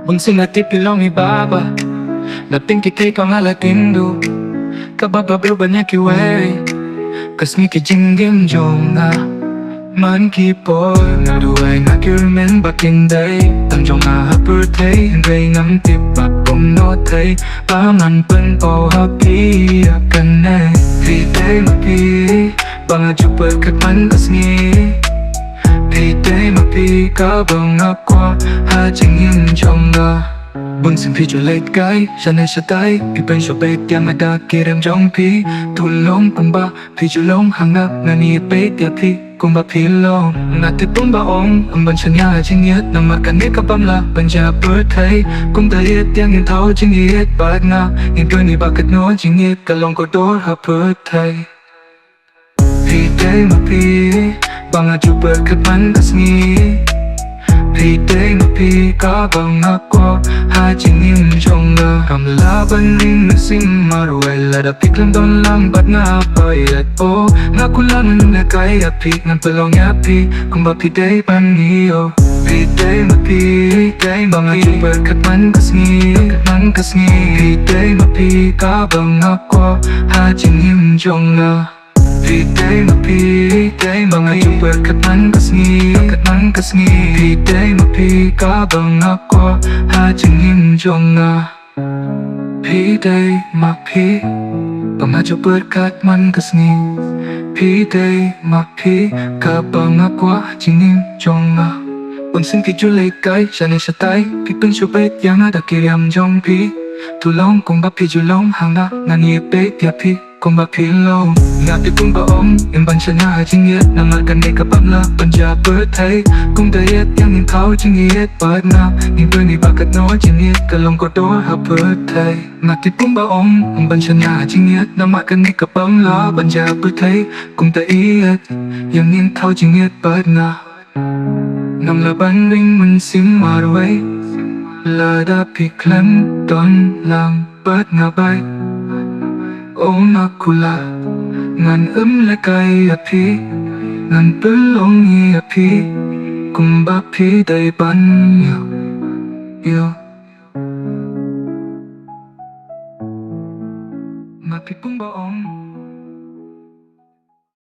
Kung sinatip ilong ibaba Naping kikay kang alatindo Kabababro ba niya kiway Kas mi kijinggim jong na Man kipoy Naduay na kirmen bakinday Tanjong na hapurtay Hingay ng tipa pumnotay Pangan pen o hapi akanay Phi Dei Ma-PHI Pangajupat katman kasngi Phi Dei Ma-PHI Kabang akwa Hajing yin jong na Bun xin phi cho late guy Shane sa tay Ipen so bait yang ada kiram jong pi Tulong kung ba Phi cho long hangap Ngani bait ya pi Kung ba pi long Ngati pung ba ong Ang ban siya nga jing yet Nang makanit ka pamla Banja birthday Kung dayet yang yin tao jing yet Bad nga Yin ko ni bakit no jing yet Kalong kordor ha birthday Phi Dei Ma-PHI Pangajupat katman kasngi Phi Dei Ma-PHI Kabang akwa Hajing yin jong na Kam laban rin na sing marway Lada piklam don lang bat nga payat o Nga kulangan na kaya pik Ngan pelong yapi Kung ba Phi Dei pan niyo Phi Dei Ma-PHI Dei Pangajupat katman kasngi Phi Dei Ma-PHI Kabang akwa Hajing yin jong na Phi Dei Ma-PHI Dei Pangajupat katman kasngi Phi Dei Ma-PHI Kabang akwa Hajing yin jong na Phi Dei Ma-PHI Pangajupat katman kasngi Phi Dei Ma-PHI Kabang akwa Hajing yin jong na Unsin kijulay kay Shane sa tay Pipin syubait yang ada kiram jong pi Tulong kung ba pi julong hanga Ngani bait ya pi Kung ba pi long Ngati kung ba ong Imban siya nga hajing yet Nangalkan ni kapamla Banja birthday Kung dayet yang yin tao jing yet Bad na Yin ko ni bakat no jing yet Kalong kordor ha birthday Ngati kung ba ong Imban siya nga hajing yet Nangalkan ni kapamla Banja birthday Kung dayet Yang yin tao jing yet Bad na Nam laban ring man sim marway Lada piklam don lang Bad nga bay O nakula Ngan lakay api Ngan pelong i api Kung ba Phi Dei ban yo Mapipong baong